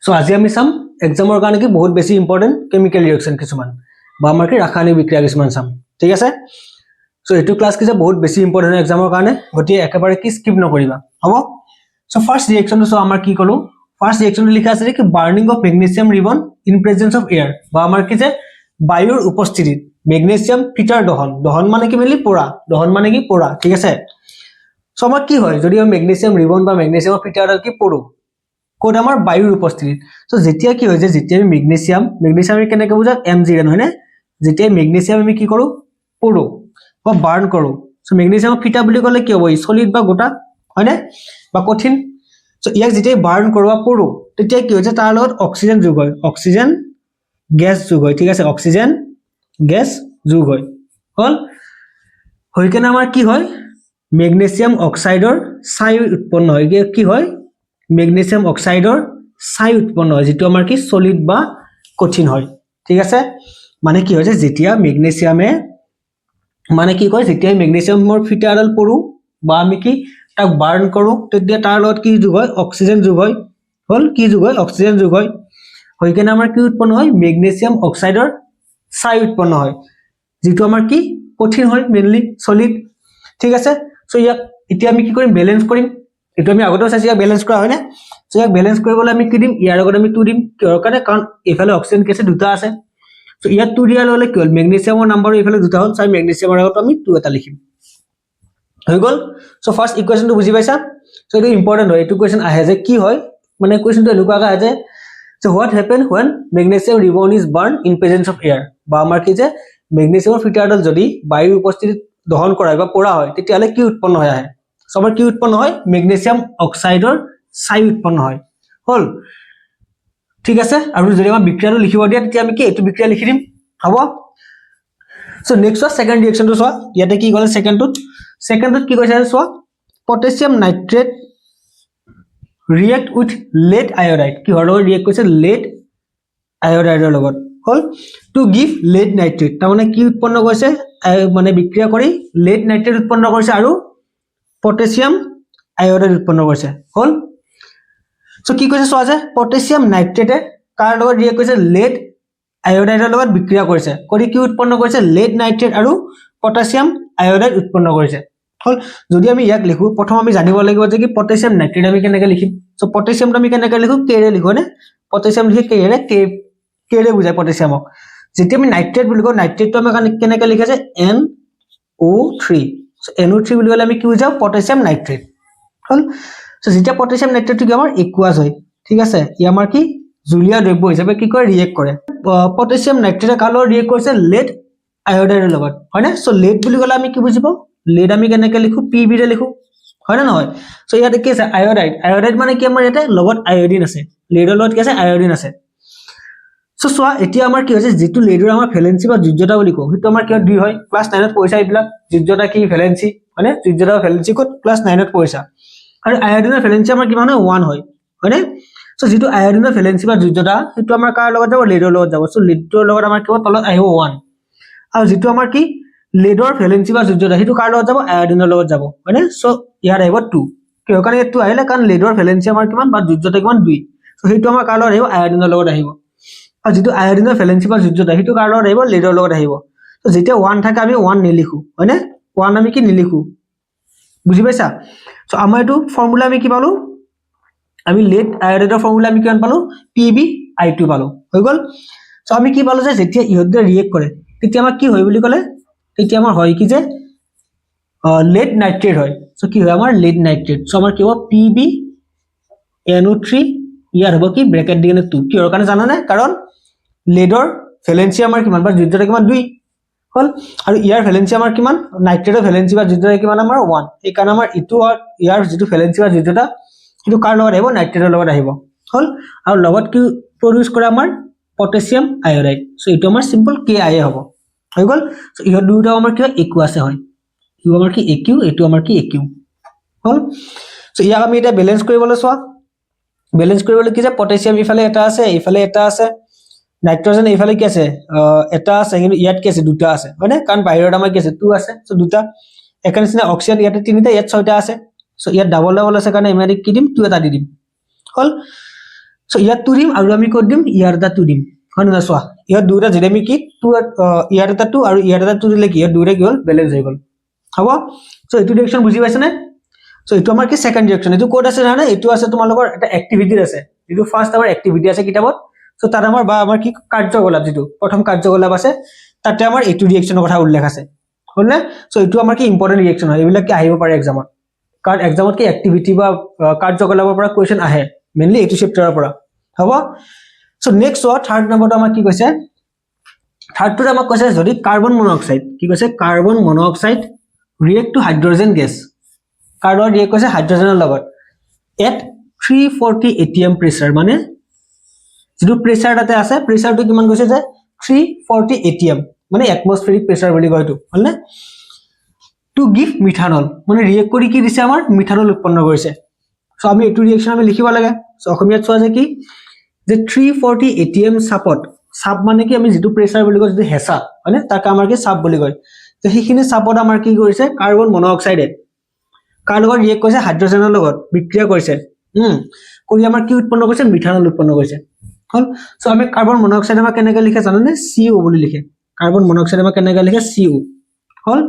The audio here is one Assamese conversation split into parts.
সো আজি আমি চাম এক্সামৰ কাৰণে কি বহুত বেছি ইম্পৰ্টেন্ট কেমিক্যাল ৰিঅ্যাকশন কিছুমান বা আমাৰ কি ৰাসায়নিক বিক্ৰিয়া কিছুমান চাম ঠিক আছে সো এটো ক্লাস কি যে বহুত বেছি ইম্পৰ্টেন্ট এক্সামৰ কাৰণে গতি একেবাৰে কি স্কিপ নকৰিবা হ'ব সো ফাৰ্স্ট ৰিঅ্যাকশন সো আমাৰ কি কলো ফাৰ্স্ট ৰিঅ্যাকশন লিখা আছে কি burning of magnesium ribbon in presence of air বা আমাৰ কি যে বায়ুৰ উপস্থিতিত ম্যাগনেসিয়াম ফিটাৰ দহন মানে কি মেলি পোৰা দহন মানে কি পোৰা ঠিক আছে সো আমাৰ কি হয় যদি আমি ম্যাগনেসিয়াম ৰিবন বা ম্যাগনেসিয়াম ফিটাৰডাল কি পৰো কোড আমাৰ বায়ুৰ উপস্থিতিত সো যেতিয়া কি হয় যে যেতিয়া আমি ম্যাগনেসিয়াম কেনেকৈ বুজা Mgn হয় না যেতিয়া ম্যাগনেসিয়াম আমি কি কৰো পৰো বা বাৰ্ন কৰো সো ম্যাগনেসিয়াম ফিটা বুলি কলে কি হ'ব সলিড বা গোটা হয় না বা কঠিন সো ইয়াক যেতিয়া বার্ন কৰবা পৰো তেতিয়া কি হৈছে তাৰ লগত অক্সিজেন যোগ হয় অক্সিজেন গ্যাস যোগ হয় ঠিক আছে অক্সিজেন গ্যাস যোগ হয় হল হৈ কেনে আমাৰ কি হয় ম্যাগনেসিয়াম অক্সাইডৰ ছাই উৎপন্ন হয় কি হয় ম্যাগনেসিয়াম অক্সাইডৰ ছাই উৎপন্ন হয় যেটো আমাৰ কি সলিড বা কঠিন হয় ঠিক আছে মানে কি হৈছে যেতিয়া ম্যাগনেসিয়ামে মানে কি কয় যেতিয়া ম্যাগনেসিয়ামৰ ফিটাৰডাল পৰো বা আমি কি তাক বাৰ্ন কৰো তেতিয়া তাৰ লগত কি যোগ হয় অক্সিজেন যোগ হয় হল কি যোগ হয় অক্সিজেন যোগ হয় হৈ কেনে আমাৰ কি উৎপন্ন হয় ম্যাগনেসিয়াম অক্সাইডৰ ছাই উৎপন্ন হয় যেটো আমাৰ কি কঠিন হয় মেইনলি সলিড ঠিক আছে সো ইয়াক এতিয়া আমি কি কৰিম ব্যালেন্স কৰিম এটো আমি আগতেও চাইছি ইয়াক ব্যালেন্স কৰা হয় না সো ইয়াক ব্যালেন্স কৰিবলৈ আমি কি দিম ইয়াৰ আগত আমি 2 দিম কিহৰ কাৰণে কাৰণ এফালে অক্সিজেন কেছে দুটা আছে সো ইয়াত 2 দিয়া ললে কি হল ম্যাগনেসিয়ামৰ নাম্বাৰ এফালে দুটা হল চাই ম্যাগনেসিয়ামৰ আগত আমি 2 এটা লিখিম হৈ গল সো ফাৰ্স্ট ইকুয়েশনটো বুজি পাইছা সো এটো ইম্পৰ্টেন্ট হয় এটো কোৱেশ্চন আহে যে কি হয় মানে কোৱেশ্চনটো এনেকুৱা আহে যে so what happen when magnesium ribbon is burned in presence of air বা আমাৰ কি যে ম্যাগনেসিয়ামৰ ফিটাৰডাল যদি বায়ুৰ উপস্থিতিত দহন কৰা হয় বা পোৰা হয় তেতিয়ালে কি উৎপন্ন হয় আহে সবৰ কি উৎপন্ন হয় ম্যাগনেসিয়াম অক্সাইডৰ ছাই উৎপন্ন হয় হল ঠিক আছে আৰু যদি আমাৰ বিক্ৰিয়াটো লিখিব দিয়া তেতিয়া আমি কি এটো বিক্ৰিয়া লিখি দিম হ'ব সো নেক্সট ওয়াজ সেকেন্ড ৰিঅ্যাকশনটো চোৱা ইয়াতে কি ক'লে সেকেন্ডত কি কৈছে চোৱা potassium nitrate react with lead iodide কি হলো ৰিয়েক্ট কৰিছে lead iodide লগত হল to give lead nitrate তাৰ মানে কি উৎপন্ন কৰিছে মানে বিক্ৰিয়া কৰি lead nitrate উৎপন্ন কৰিছে আৰু পটাসিয়াম আয়োডাইড উৎপন্ন কৰিছে হল সো কি কৈছে চোৱা যে পটাসিয়াম নাইট্ৰেটে কাৰ লগত ৰিয়েক্ট কৰিছে lead আয়োডাইডৰ লগত বিক্ৰিয়া কৰিছে কৰি কি উৎপন্ন কৰিছে lead nitrate আৰু পটাসিয়াম আয়োডাইড উৎপন্ন কৰিছে হল যদি আমি ইয়াক লিখো প্ৰথম আমি জানিব লাগিব যে কি পটাসিয়াম নাইট্ৰেট আমি কেনেকৈ লিখিম সো পটাসিয়ামটো আমি কেনেকৈ লিখো কে ৰে লিখো নে পটাসিয়াম লিখি কে ৰে বুজায় পটাসিয়ামক যেতিয়া আমি নাইট্ৰেট বুলি কওঁ নাইট্ৰেটটো আমি কেনেকৈ লিখা যায় NO3 সো NO3 বুলি ক'লে আমি কি বুজাও পটাসিয়াম নাইট্ৰেট হল সো যেতিয়া পটাসিয়াম নাইট্ৰেটটো কি আমাৰ একুৱাছ হয় ঠিক আছে ই আমাৰ কি জুলীয়া দ্ৰব্য হিচাপে কি কৰে ৰিয়েক্ট কৰে পটাসিয়াম নাইট্ৰেটে কালৰ ৰিয়েক্ট কৰিছে lead আয়োডাইডৰ লগত হয় না সো lead বুলি ক'লে আমি কি বুজিব lead আমি কেনেকৈ লিখো PB ৰে লিখো হয় না নহয় সো ইয়াতে কি আছে আয়োডাইড মানে কি আমাৰ ইয়াতে লগত আয়োডিন আছে leadৰ লগত কি আছে আয়োডিন আছে সো সোৱা এতিয়া আমাৰ কি হৈছে যেটো leadৰ আমাৰ ভ্যালেন্সি বা যোজ্যতা বুলি কও সেইটো আমাৰ কি 2 হয় ক্লাস 9 ত পঢ়িছা এইবিলাক যোজ্যতা কি ভ্যালেন্সি মানে যোজ্যতা ভ্যালেন্সি কত ক্লাস 9 ত পঢ়িছা আৰু আয়োডিনৰ ভ্যালেন্সি আমাৰ কিমান হয় 1 হয় হয়নে সো যেটো আয়োডিনৰ ভ্যালেন্সি বা যোজ্যতা সেইটো আমাৰ কাৰ লগত যাব leadৰ লগত যাব সো leadৰ লগত আমাৰ কি তলত আহিব 1 আৰু যেটো আমাৰ কি leadৰ ভ্যালেন্সি বা যোজ্যতা সেইটো কাৰ লগত যাব আয়োডিনৰ লগত যাব হয়নে সো ইয়াৰ আহিব 2 কিয় কাৰণে 2 আহিলে কাৰণ leadৰ ভ্যালেন্সি আমাৰ কিমান বা যোজ্যতা কিমান 2 সো সেইটো আমাৰ কাৰ লগত আহিব আয়োডিনৰ লগত আহিব আৰু যেটো আয়োডিনৰ ভ্যালেন্সি বা যোজ্যতা সেইটো কাৰ লগত আহিব leadৰ লগত আহিব সো যেতিয়া 1 থাকে আমি 1 নিলিখো হয়নে 1 আমি কি নিলিখো বুজি পাইছা সো আমাৰ এটো ফৰ্মুলা আমি কি পালো আমি lead আয়োডাইডৰ ফৰ্মুলা আমি কিমান পালো PbI2 পালো হৈ গল সো আমি কি পালো যে যেতিয়া ইহতে ৰিয়েক্ট কৰে তেতিয়া আমাৰ কি হয় বুলি ক'লে তেতিয়া আমাৰ হয় কি যে lead nitrate হয় সো কি হয় আমাৰ lead nitrate সো আমাৰ কি হ'ব PbNO3 ইয়াৰ হ'ব কি ব্ৰেকেট দি 2 কিহৰ কাৰণে জানা নাই কাৰণ leadৰ ভ্যালেন্সি আমাৰ কিমান বা যোজ্যতা কিমান 2 হল আৰু ইয়াৰ ভ্যালেন্সি আমাৰ কিমান নাইট্ৰেটৰ ভ্যালেন্সি বা যোজ্যতা কিমান আমাৰ 1 এই কাৰণ আমাৰ ইটো ইয়াৰ যেটো ভ্যালেন্সি বা যোজ্যতা এটো কাৰ লগত আহিব নাইট্ৰেটৰ লগত আহিব হল আৰু লগত কি প্ৰডিউস কৰে আমাৰ পটাসিয়াম আয়োডাইড সো এটো আমাৰ সিম্পল KI হ'ব হৈ গল সো ইহত দুটো আমাৰ কি ইকুয়াছে হয় ইউ আমাৰ কি AQ এটো আমাৰ কি AQ হল সো ইয়াক আমি এটা ব্যালেন্স কৰিবলৈ চোৱা ব্যালেন্স কৰিবলৈ কি যে পটাসিয়াম ইফালে এটা আছে নাইট্ৰজেন ইফালে কি আছে এটা আছে কিন্তু ইয়াত কি আছে দুটা আছে হয়নে কাৰণ বাহিৰত আমাৰ কি আছে 2 আছে সো দুটা একানিসনা অক্সিজেন ইয়াতে তিনিটা ইয়াত ছয়টা আছে সো ইয়াত ডাবল আছে কাৰণে আমি কি দিম 2 এটা দি দিম হল সো ইয়াত 2 দিম আৰু আমি ক'ত দিম ইয়াৰ এটা 2 দিম হয় না চোৱা ইয়াত দুটা যদি আমি কি 2 ইয়াৰ এটা 2 আৰু ইয়াৰ এটা 2 দিলে কি ইয়াত দুটা কি হ'ল বেলেন্স হৈ গ'ল হ'ব সো এইটো ডিৰেকচন বুজি পাইছা নে সো এইটো আমাৰ কি সেকেন্ড ডিৰেকচন এইটো কোড আছে জানা এইটো আছে তোমালোকৰ এটা এক্টিভিটি আছে যিটো ফাৰ্স্ট আমাৰ এক্টিভিটি আছে কিতাপত সো তাত আমাৰ বা আমাৰ কি কাৰ্যকলাপ যিটো প্ৰথম কাৰ্যকলাপ আছে তাতে আমাৰ এইটো ডিৰেকচনৰ কথা উল্লেখ আছে হলনে সো এইটো আমাৰ কি ইম্পৰ্টেন্ট ডিৰেকচন হয় এইবিলাক কি আহিব পাৰে এক্সামত কাৰণ এক্সামত কি এক্টিভিটি বা কাৰ্যকলাপৰ পৰা কোৱেশ্চন আহে মেইনলি এইটো চেপ্টাৰৰ পৰা হ'ব সো নেক্সট থাৰ্ড নম্বৰটো আমাৰ কি কৈছে থাৰ্ডটো আমাক কৈছে যদি কাৰ্বন মনোক্সাইড কি কৈছে carbon monoxide react to hydrogen gas carbon react কৈছে হাইড্ৰোজেনৰ লগত এট 340 atm প্ৰেছাৰ মানে যেটো প্ৰেছাৰ তাতে আছে প্ৰেছাৰটো কিমান কৈছে যে 340 atm মানে এটমস্ফেৰিক প্ৰেছাৰ বুলি কয় এইটো হলনে টু গিভ মিথানল মানে ৰিয়েক্ট কৰি কি দিছে আমাৰ মিথানল উৎপন্ন কৰিছে সো আমি এইটো ৰিয়েকচন আমি লিখিব লাগে সো অসমীয়াত চোৱা যে কি যে 340 atm সাপত সাপ মানে কি আমি যেটো প্ৰেছাৰ বুলি কয় যেটো হেসা মানে তাক আমাৰ কি সাপ বুলি কয় তো সেইখিনি সাপত আমাৰ কি কৰিছে কাৰ্বন মনোক্সাইডে কাৰ লগত ৰিয়েক্ট কৰিছে হাইড্ৰোজেনৰ লগত বিক্ৰিয়া কৰিছে কৰি আমাৰ কি উৎপন্ন কৰিছে মিথানল উৎপন্ন কৰিছে হল সো আমি কাৰ্বন মনোক্সাইড আমাৰ কেনেকৈ লিখে জানানে CO বুলি লিখে কাৰ্বন মনোক্সাইড আমাৰ কেনেকৈ লিখে CO হল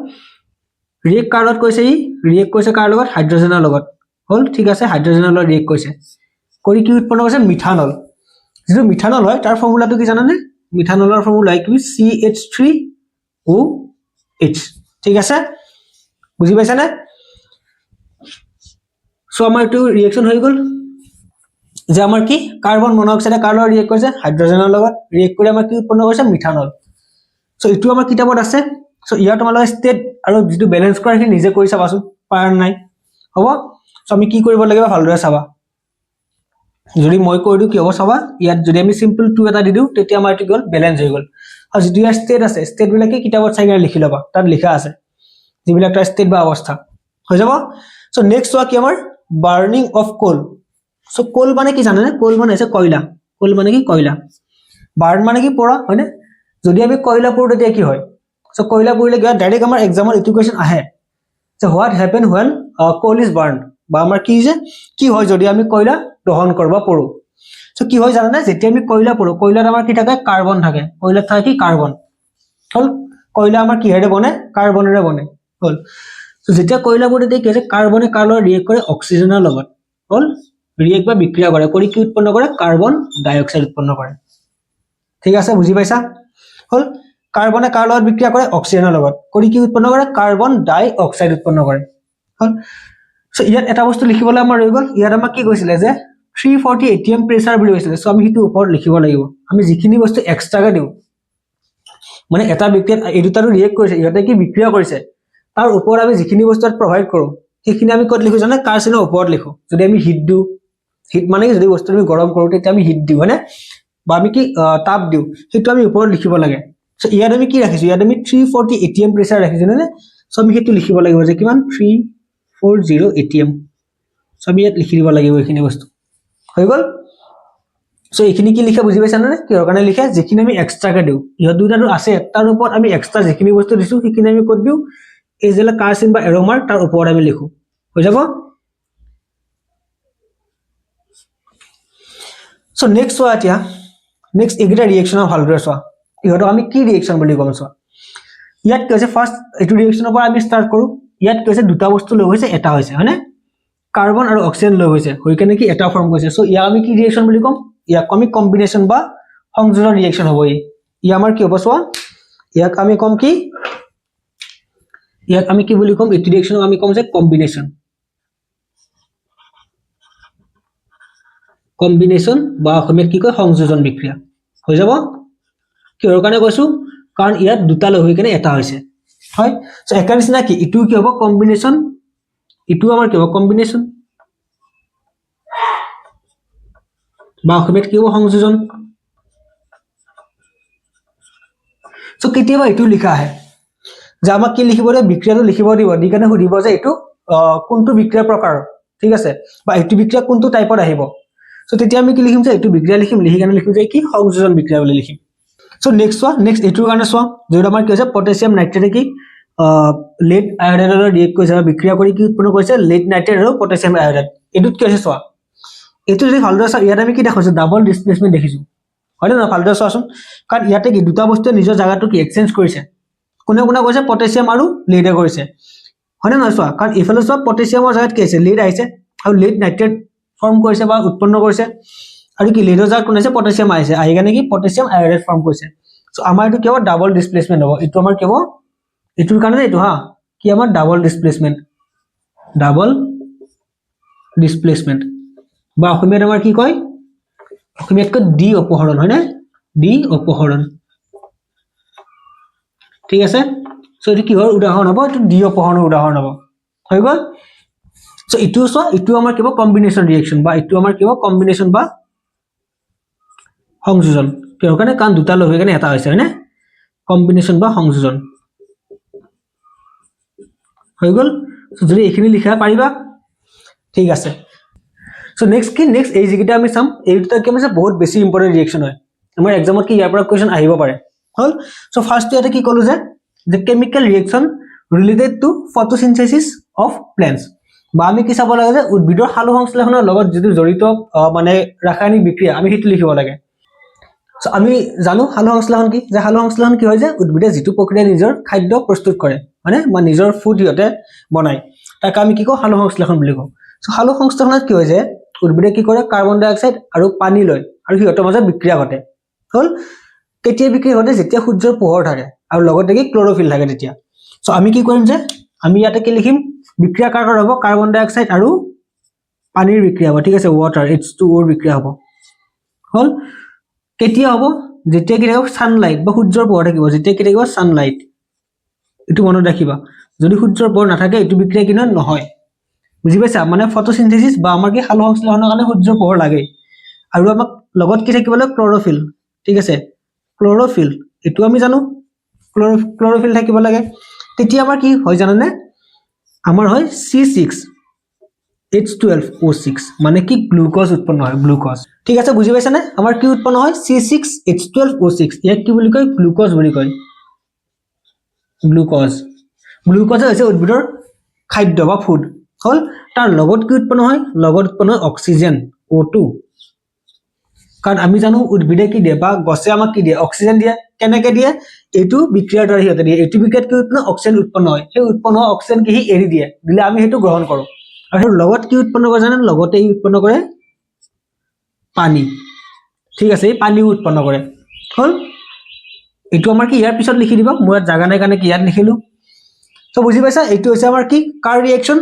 ৰিয়েক্ট কাৰ লগত কৈছে ৰিয়েক্ট কৰিছে কাৰ লগত হাইড্ৰোজেনৰ লগত হল ঠিক আছে হাইড্ৰোজেনৰ লগত ৰিয়েক্ট কৰিছে কৰি কি উৎপন্ন কৰিছে মিথানল যেটো মিথানল হয় তাৰ ফৰ্মুলাটো কি জানানে মিথানলৰ ফৰ্মুলা কি CH3OH ঠিক আছে বুজি পাইছা নে সো আমাৰ এইটো ৰিয়েকচন হৈ গ'ল যে আমাৰ কি কাৰ্বন মনোক্সাইডে কাৰ লগত ৰিয়েক্ট কৰিছে হাইড্ৰোজেনৰ লগত ৰিয়েক্ট কৰি আমাৰ কি উৎপন্ন কৰিছে মিথানল সো এইটো আমাৰ কিতাপত আছে সো ইয়াৰ তোমালোকে ষ্টেট আৰু যেটো বেলেন্স কৰা কি নিজে কৰি চাবাচোন পাৰ নাই হ'ব সো আমি কি কৰিব লাগিব ভালদৰে চাবা যদি মই কৈ দিও কি হ'ব চাবা ইয়াত যদি আমি সিম্পল 2 এটা দি দিও তেতিয়া আমাৰ এটো গল বেলেন্স হৈ গল আৰু যদি ইয়াৰ ষ্টেট আছে ষ্টেট বিলাকে কিতাপত চাই লিখি লবা তাত লিখা আছে যিবিলাক তাৰ ষ্টেট বা অৱস্থা হৈ যাব সো নেক্সট হোৱা কি আমাৰ বাৰ্নিং অফ কোল সো কোল মানে কি জানেনে কোল মানে আছে কয়লা কোল মানে কি কয়লা বাৰ্ন মানে কি পৰা হয়নে যদি আমি কয়লা পৰো তেতিয়া কি হয় সো কয়লা পৰিলে গয়া ডাইৰেক্ট আমাৰ এক্সামৰ ইটো কোৱেশ্চন আহে so what happen when coal is burned বা আমাৰ কি যে কি হয় যদি আমি কয়লা দহন কৰিব পৰো সো কি হয় জানানে যেতিয়া আমি কয়লা পৰো কয়লাত আমাৰ কি থাকে কাৰ্বন থাকে কয়লাত থাকে কি কাৰ্বন হল কয়লা আমাৰ কিহেৰে বনে কাৰ্বনেৰে বনে হল সো যেতিয়া কয়লা পৰো তেতিয়া কি আছে কাৰ্বনে কাৰ্বনৰ ৰিয়েক্ট কৰে অক্সিজেনৰ লগত হল ৰিয়েক্ট বা বিক্ৰিয়া কৰে কৰি কি উৎপন্ন কৰে কাৰ্বন ডাই অক্সাইড উৎপন্ন কৰে ঠিক আছে বুজি পাইছা হল কাৰ্বনে কাৰ লগত বিক্ৰিয়া কৰে অক্সিজেনৰ লগত কৰি কি উৎপন্ন কৰে কাৰ্বন ডাই অক্সাইড উৎপন্ন কৰে হল সো ইয়াত এটা বস্তু লিখিবলৈ আমাৰ হৈ গল ইয়াত আমাক কি কৈছিলে যে 340 atm প্ৰেছাৰ বুলি কৈছিলে সো আমি হিটো ওপৰত লিখিব লাগিব আমি যিখিনি বস্তু এক্সট্ৰাকে দিও মানে এটা বিক্ৰিয়াত এই দুটাটো ৰিয়েক্ট কৰিছে ইহতে কি বিক্ৰিয়া কৰিছে তাৰ ওপৰত আমি যিখিনি বস্তু প্ৰভাইড কৰো সেইখিনি আমি ক'ত লিখো জানা কাৰ চিনৰ ওপৰত লিখো যদি আমি হিট দিও হিট মানে কি যদি বস্তু আমি গৰম কৰো তেতিয়া আমি হিট দিও হয়নে বা আমি কি তাপ দিও সেইটো আমি ওপৰত লিখিব লাগে সো ইয়াত আমি কি ৰাখিছো ইয়াত আমি 340 atm প্ৰেছাৰ ৰাখিছো নে সো আমি সেইটো লিখিব লাগিব যে কিমান 340 atm সো আমি ইয়াত লিখি দিব লাগিব এইখিনি বস্তু হৈ গল সো এইখিনি কি লিখা বুজি পাইছা নে কিহৰ কাৰণে লিখা যিখিনি আমি এক্সট্ৰাকে দিও ইহ দুটাটো আছে তাৰ ওপৰত আমি এক্সট্ৰা যিখিনি বস্তু দিছো সেইখিনি আমি ক'ত দিও এই যে কাৰ্চিন বা এৰো মাৰ্ক তাৰ ওপৰত আমি লিখো হৈ যাব সো নেক্সট হোৱা এতিয়া নেক্সট এগিটা ৰিয়েকচন ভালদৰে চোৱা ইহটো আমি কি ৰিয়েকচন বুলি কম চোৱা ইয়াত কি হৈছে ফাৰ্স্ট এইটো ৰিয়েকচনৰ পৰা আমি ষ্টাৰ্ট কৰো ইয়াত কি হৈছে দুটা বস্তু লৈ হৈছে এটা হৈছে হয়নে কাৰ্বন আৰু অক্সিজেন লৈ হৈছে হৈ কেনে কি এটা ফৰ্ম কৰিছে সো ইয়াক আমি কি ৰিয়েকচন বুলি কম ইয়াক আমি কম্বিনেশন বা সংযোজন ৰিয়েকচন হ'ব ই আমাৰ কি হ'ব চোৱা ইয়াক আমি কম কি ইয়াক আমি কি বুলি কম এইটো ৰিয়েকচনক আমি কম যে কম্বিনেশন কম্বিনেশন বা অসমীয়াত কি কয় সংযোজন বিক্ৰিয়া হৈ যাব কিহৰ কাৰণে কৈছো কাৰণ ইয়াত দুটা লৈ হৈ কেনে এটা হৈছে হয় সো একা নিচিনা কি ইটো কি হ'ব কম্বিনেশন ইটো আমাৰ কি হ'ব কম্বিনেশন বা অসমীয়াত কি হ'ব সংযোজন সো কেতিয়াবা ইটো লিখা আহে যে আমাক কি লিখিব দিয়ে বিক্ৰিয়াটো লিখিব দিব দি কেনে সুধিব যে এইটো কোনটো বিক্ৰিয়া প্ৰকাৰ ঠিক আছে বা এইটো বিক্ৰিয়া কোনটো টাইপত আহিব সো তেতিয়া আমি কি লিখিম যে এইটো বিক্ৰিয়া লিখিম লিখি কেনে লিখিম যে কি সংযোজন বিক্ৰিয়া বুলি লিখিম সো নেক্সট ওয়া নেক্সট এইটোৰ কাৰণে চোৱা যেটো আমাৰ কি হৈছে পটাছিয়াম নাইট্ৰেটে কি lead iodide ৰিয়েক্ট কৰিছে বিক্ৰিয়া কৰি কি উৎপন্ন কৰিছে lead নাইট্ৰেট আৰু পটাছিয়াম আয়োডাইড এটুত কি হৈছে চোৱা এইটো যদি ভালদৰে চাওঁ ইয়াত আমি কি দেখাইছো ডাবল ডিসপ্লেসমেন্ট দেখিছো হয় না ভালদৰে চোৱাচোন কাৰণ ইয়াতে কি দুটা বস্তুৱে নিজৰ জায়গাটো কি এক্সচেঞ্জ কৰিছে কোনে কোনে কৈছে পটাছিয়াম আৰু লিডে কৰিছে হয় না চোৱা কাৰণ ইফালে চোৱা পটাছিয়ামৰ জায়গাত কি আছে লিড আহিছে আৰু লিড নাইট্ৰেট ফৰ্ম কৰিছে বা উৎপন্ন কৰিছে আৰু কি লিডৰ জায়গাত কোন আছে পটাছিয়াম আহিছে আহি কেনে কি পটাছিয়াম আয়ডাইড ফৰ্ম কৰিছে সো আমাৰ এইটো কি হ'ব ডাবল ডিসপ্লেসমেন্ট হ'ব এইটো আমাৰ কি হ'ব এইটোৰ কাৰণে এইটো হা কি আমাৰ ডাবল ডিসপ্লেসমেন্ট বা অসমীয়াত আমাৰ কি কয় অসমীয়াত কয় ডি অপহৰণ হয় না ডি অপহৰণ ঠিক আছে সো এইটো কিহৰ উদাহৰণ হ'ব এইটো ডি অপহৰণৰ উদাহৰণ হ'ব হৈ গ'ল সো ইটো চোৱা ইটো আমাৰ কিবা কম্বিনেশন ৰিএকশন বা ইটো আমাৰ কিবা কম্বিনেশন বা সংযোজন কিহৰ কাৰণে কাৰণ দুটা লগ হৈ কেনে এটা হৈছে হয় না কম্বিনেশন বা সংযোজন হৈ গ'ল সো যদি এইখিনি লিখা পাৰিবা ঠিক আছে সো নেক্সট কি নেক্সট এই যেটা আমি চাম এই দুটা কি মানে বহুত বেছি ইম্পৰ্টেন্ট ৰিএকশন হয় আমাৰ এক্সামত কি ইয়াৰ পৰা কোৱেশ্চন আহিব পাৰে হল সো ফাৰ্স্ট ইয়াতে কি কলো যে chemical reaction related to photosynthesis of plants বা আমি কি চাব লাগে যে উদ্ভিদৰ সালোক সংশ্লেষণৰ লগত যেটো জড়িত মানে ৰাসায়নিক বিক্ৰিয়া আমি হেতু লিখিব লাগে সো আমি জানো সালোক সংশ্লেষণ কি যে সালোক সংশ্লেষণ কি হয় যে উদ্ভিদে যেটো প্ৰক্ৰিয়া নিজৰ খাদ্য প্ৰস্তুত কৰে মানে নিজৰ ফুড হিয়তে বনায় তাক আমি কি কও সালোক সংশ্লেষণ বুলি কও সো সালোক সংশ্লেষণত কি হয় যে উদ্ভিদে কি কৰে কাৰ্বন ডাই অক্সাইড আৰু পানী লয় আৰু হিয়তৰ মাজত বিক্ৰিয়া ঘটে হল কেতিয়া বিক্ৰিয়া ঘটে যেতিয়া সূৰ্যৰ পোহৰ থাকে আৰু লগতে কি ক্লোৰোফিল থাকে তেতিয়া সো আমি কি কৰিম যে আমি ইয়াতে কি লিখিম বিক্ৰিয়া কাৰকৰ হ'ব কাৰ্বন ডাই অক্সাইড আৰু পানীৰ বিক্ৰিয়া হ'ব ঠিক আছে ওয়াটাৰ H2O ৰ বিক্ৰিয়া হ'ব হল কেতিয়া হ'ব যেতিয়া কি থাকিব সানলাইট বা সূৰ্যৰ পোহৰ থাকিব যেতিয়া কি থাকিব সানলাইট এটো মনত ৰাখিবা যদি সূৰ্যৰ পোহৰ নাথাকে এটো বিক্ৰিয়া কি নহয় বুজি পাইছা মানে ফটোসিনথেসিস বা আমাৰ কি সালোক সংশ্লেষণৰ কাৰণে সূৰ্যৰ পোহৰ লাগে আৰু আমাক লগত কি থাকিব লাগে ক্লোৰোফিল ঠিক আছে ক্লোৰোফিল এটো আমি জানো ক্লোৰোফিল থাকিব লাগে তেতিয়া আমাৰ কি হয় জানানে আমাৰ হয় C6H12O6 মানে কি গ্লুকোজ উৎপন্ন হয় গ্লুকোজ ঠিক আছে বুজি পাইছা নে আমাৰ কি উৎপন্ন হয় C6H12O6 ইয়াক কি বুলি কয় গ্লুকোজ বুলি কয় গ্লুকোজ হৈছে উদ্ভিদৰ খাদ্য বা ফুড হল তাৰ লগত কি উৎপন্ন হয় লগত উৎপন্ন হয় অক্সিজেন O2 কাৰণ আমি জানো উদ্ভিদে কি দিয়ে বা গছে আমাক কি দিয়ে অক্সিজেন দিয়ে কেনেকে দিয়ে এটো বিক্ৰিয়াৰ দ্বাৰা হিয়তে দিয়ে এটো বিক্ৰিয়াত কি উৎপন্ন অক্সিজেন উৎপন্ন হয় সেই উৎপন্ন হোৱা অক্সিজেন কি এৰি দিয়ে দিলে আমি হেতু গ্ৰহণ কৰো আৰু লগত কি উৎপন্ন কৰে জানেন লগতে ই উৎপন্ন কৰে পানী ঠিক আছে এই পানী উৎপন্ন কৰে হল এটো আমাৰ কি ইয়াৰ পিছত লিখি দিবা মই জাগা নাই কাৰণে কি ইয়াত লিখিলো সো বুজি পাইছা এটো হৈছে আমাৰ কি কাৰ ৰিএকশন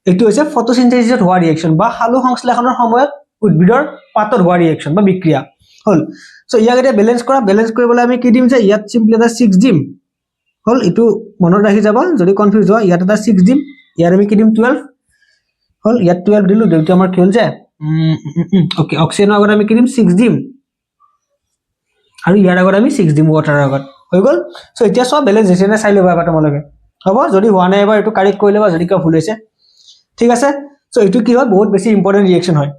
এটো হৈছে ফটোসিনথেসিছত হোৱা ৰিএকশন বা সালোক সংশ্লেষণৰ সময়ত উদ্ভিদৰ পাতত হোৱা ৰিএকশন বা বিক্ৰিয়া হল সো ইয়াক এটা বেলেন্স কৰিবলৈ আমি কি দিম যে ইয়াত সিম্পলি এটা 6 দিম হল এটো মনত ৰাখি যাবা যদি কনফিউজ হয় ইয়াত এটা 6 দিম ইয়াৰ আমি কি দিম 12 হল ইয়াত 12 দিলো দেউটো আমাৰ কি হল যে ওকে অক্সিজেনৰ আগত আমি কি দিম 6 দিম আৰু ইয়াৰ আগত আমি 6 দিম ওয়াটাৰৰ আগত হৈ গল সো এতিয়া সব বেলেন্স হৈছে না চাই লবা এবাৰ তোমালোকে হ'ব যদি হোৱা নাই এবাৰ এটো কাৰেক্ট কৰি লবা যদি কিবা ভুল হৈছে ঠিক আছে সো এটো কি হয় বহুত বেছি ইম্পৰ্টেন্ট ৰিএকশন হয়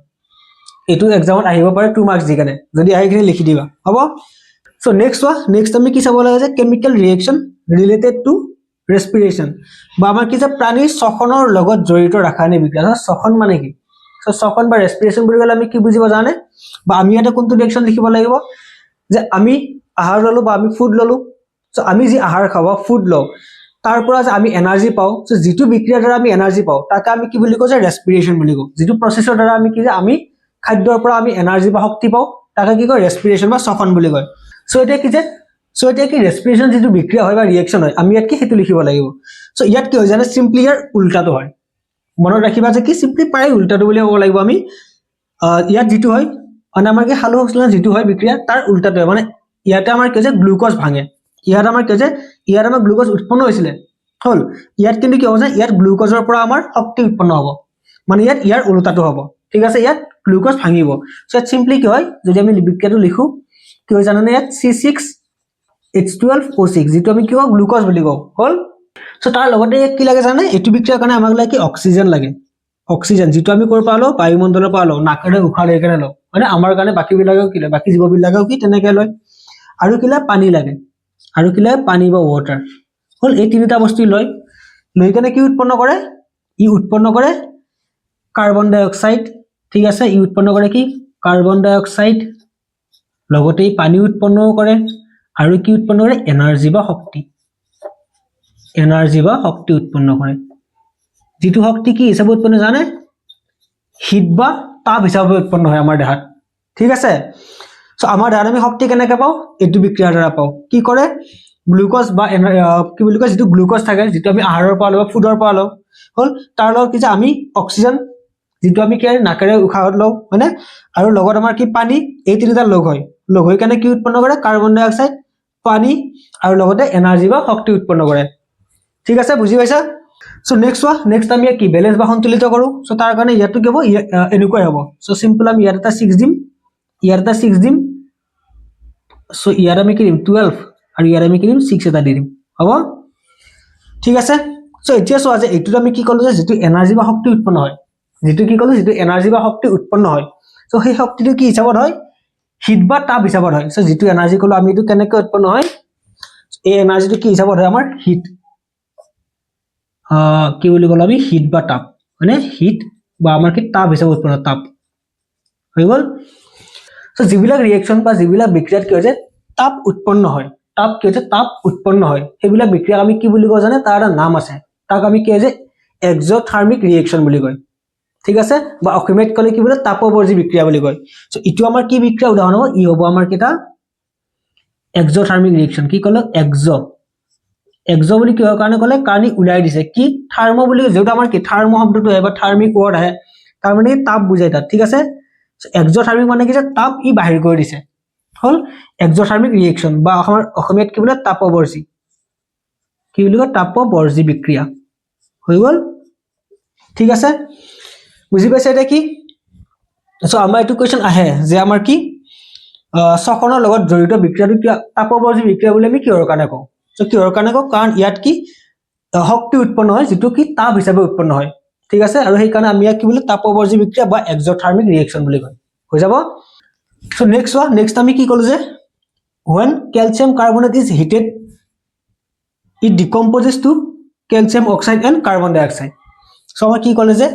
এটো এক্সামত আহিব পাৰে 2 মাৰ্কস দি কেনে যদি আহিখিনি লিখি দিবা হ'ব সো নেক্সট আমি কি চাব লাগে যে কেমিক্যাল ৰিএকশন ৰিলেটেড টু ৰেসপিৰেশন বা আমাৰ কি যে প্ৰাণীৰ শ্বসনৰ লগত জড়িত ৰাসায়নিক বিক্ৰিয়া শ্বসন মানে কি সো শ্বসন বা ৰেসপিৰেশন বুলি ক'লে আমি কি বুজিব জানে বা আমি এটা কোনটো ৰিএকশন লিখিব লাগিব যে আমি আহাৰ ললো বা আমি ফুড ললো সো আমি যি আহাৰ খাও ফুড লও তাৰ পৰা যে আমি এনাৰ্জি পাও সো যেটো বিক্ৰিয়াৰ দ্বাৰা আমি এনাৰ্জি পাও তাকে আমি কি বুলি কও যে ৰেসপিৰেশন বুলি কও যেটো প্ৰসেছৰ দ্বাৰা আমি কি যে আমি খাদ্যৰ পৰা আমি এনাৰ্জি বা শক্তি পাও তাকে কি কয় ৰেসপিৰেশন বা শ্বসন বুলি কয় সো এটা কি ৰেসপিৰেশন যেটো বিক্ৰিয়া হয় বা ৰিএকশন হয় আমি ইয়াত কি হেতু লিখিব লাগিব সো ইয়াত কি হয় জানে সিম্পলি ইয়াৰ উল্টাটো হয় মনত ৰাখিবা যে কি সিম্পলি প্ৰায় উল্টাটো বুলি ক'ব লাগিব আমি ইয়াত যেটো হয় মানে আমাৰ কি সালোক সংশ্লেষণ যেটো হয় বিক্ৰিয়া তাৰ উল্টাটো হয় মানে ইয়াতে আমাৰ কি যে গ্লুকোজ ভাঙে ইয়াত আমাৰ কি যে ইয়াত আমাৰ গ্লুকোজ উৎপন্ন হৈছিল হল ইয়াত কিন্তু কি হ'ব যে ইয়াত গ্লুকোজৰ পৰা আমাৰ শক্তি উৎপন্ন হ'ব মানে ইয়াৰ উল্টাটো হ'ব ঠিক আছে ইয়াত গ্লুকোজ ভাঙিব সো সিম্পলি কি হয় যদি আমি বিক্ৰিয়াটো লিখো কি হয় জানানে ইয়াত C6H12O6 যেটো আমি কি কও গ্লুকোজ বুলি কও হল সো তাৰ লগতে কি লাগে জানে এটো বিক্ৰিয়াৰ কাৰণে আমাক লাগে কি অক্সিজেন লাগে অক্সিজেন যেটো আমি কৰ পালো বায়ুমণ্ডলৰ পৰা লও নাকেৰে উশাহ লৈ কেনে লও মানে আমাৰ কাৰণে বাকি বিলাকেও কি লয় বাকি জীৱবিলাকেও কি তেনেকে লয় আৰু কিলা পানী লাগে আৰু কিলা পানী বা ওয়াটাৰ হল এই তিনিটা বস্তু লৈ কেনে কি উৎপন্ন কৰে ই উৎপন্ন কৰে কাৰ্বন ডাই অক্সাইড ঠিক আছে ই উৎপন্ন কৰে কি কাৰ্বন ডাই অক্সাইড লগতে পানী উৎপন্ন কৰে আৰু কি উৎপন্ন কৰে এনাৰ্জি বা শক্তি উৎপন্ন কৰে যেটো শক্তি কি হিচাপে উৎপন্ন জানে হিট বা তাপ হিচাপে উৎপন্ন হয় আমাৰ দেহাত ঠিক আছে সো আমাৰ দেহাত আমি শক্তি কেনেকৈ পাও এটো বিক্ৰিয়াৰ দ্বাৰা পাও কি কৰে গ্লুকোজ বা কি বুলি কয় যেটো গ্লুকোজ থাকে যেটো আমি আহাৰৰ পৰা লও ফুডৰ পৰা লও হল তাৰ লগত কি যে আমি অক্সিজেন যেটো আমি কি নাকেৰে উশাহত লও হয়নে আৰু লগত আমাৰ কি পানী এই তিনিটা লগ হৈ কেনে কি উৎপন্ন কৰে কাৰ্বন ডাই অক্সাইড পানী আৰু লগতে এনাৰ্জি বা শক্তি উৎপন্ন কৰে ঠিক আছে বুজি পাইছা সো নেক্সট আমি কি ব্যালেন্স বা সন্তুলিত কৰো সো তাৰ কাৰণে ইয়াটো কি হ'ব এনেকৈ হ'ব সো সিম্পল আমি ইয়াত এটা 6 দিম ইয়াত এটা 6 দিম সো ইয়াত আমি কি দিম 12 আৰু ইয়াত আমি কি দিম 6 এটা দিম হ'ব ঠিক আছে সো এতিয়া চোৱা যে এইটো আমি কি কলো যে যেটো এনাৰ্জি বা শক্তি উৎপন্ন হয় যেটো কি কলো যেটো এনাৰ্জি বা শক্তি উৎপন্ন হয় সো সেই শক্তিটো কি হিচাপত হয় হিট বা তাপ হিচাপত হয় সো যেটো এনাৰ্জি কলো আমি এটো কেনেকৈ উৎপন্ন হয় এই এনাৰ্জিটো কি হিচাপত হয় আমাৰ হিট কি বুলি কলো আমি হিট বা তাপ মানে হিট বা আমাৰ কি তাপ হিচাপে উৎপন্ন তাপ হৈ গল সো যিবিলাক ৰিঅ্যাকশন বা যিবিলাক বিক্ৰিয়াত কি হৈছে তাপ উৎপন্ন হয় তাপ কি হৈছে তাপ উৎপন্ন হয় সেইবিলাক বিক্ৰিয়াক আমি কি বুলি কওঁ জানে তাৰ এটা নাম আছে তাক আমি কি হৈছে এক্সোথাৰ্মিক ৰিঅ্যাকশন বুলি কয় ঠিক আছে বা অসমীয়াত কলে কি বলে তাপবৰ্জী বিক্ৰিয়া বুলি কয় সো ইটো আমাৰ কি বিক্ৰিয়া উদাহৰণ হ'ব ই হ'ব আমাৰ কিটা এক্সোথাৰ্মিক ৰিঅ্যাকশন কি কলো এক্সো বুলি কিহৰ কাৰণে কলে কাৰণ ই উলাই দিছে কি থাৰ্মো বুলি যেটো আমাৰ কি থাৰ্মো শব্দটো আহে বা থাৰ্মিক ৱৰ্ড আহে তাৰ মানে তাপ বুজায় তাত ঠিক আছে এক্সোথাৰ্মিক মানে কি যে তাপ ই বাহিৰ কৰি দিছে হল এক্সোথাৰ্মিক ৰিঅ্যাকশন বা আমাৰ অসমীয়াত কি বলে তাপবৰ্জী কি বুলি কয় তাপবৰ্জী বিক্ৰিয়া হৈ গল ঠিক আছে বুজি পাইছে এটা কি সো আমাৰ এইটো কোৱেশ্চন আহে যে আমাৰ কি শ্বসনৰ লগত জড়িত বিক্ৰিয়াটো কি তাপবৰ্জী বিক্ৰিয়া বুলি আমি কিহৰ কাৰণে কওঁ সো কিহৰ কাৰণে কওঁ কাৰণ ইয়াত কি শক্তি উৎপন্ন হয় যেটো কি তাপ হিচাপে উৎপন্ন হয় ঠিক আছে আৰু সেই কাৰণে আমি ইয়াক কি বুলি তাপবৰ্জী বিক্ৰিয়া বা এক্সোথাৰ্মিক ৰিঅ্যাকশন বুলি কয় হৈ যাব সো নেক্সট আমি কি কলো যে when calcium carbonate is heated it decomposes to calcium oxide and carbon dioxide so আমাৰ কি কলে যে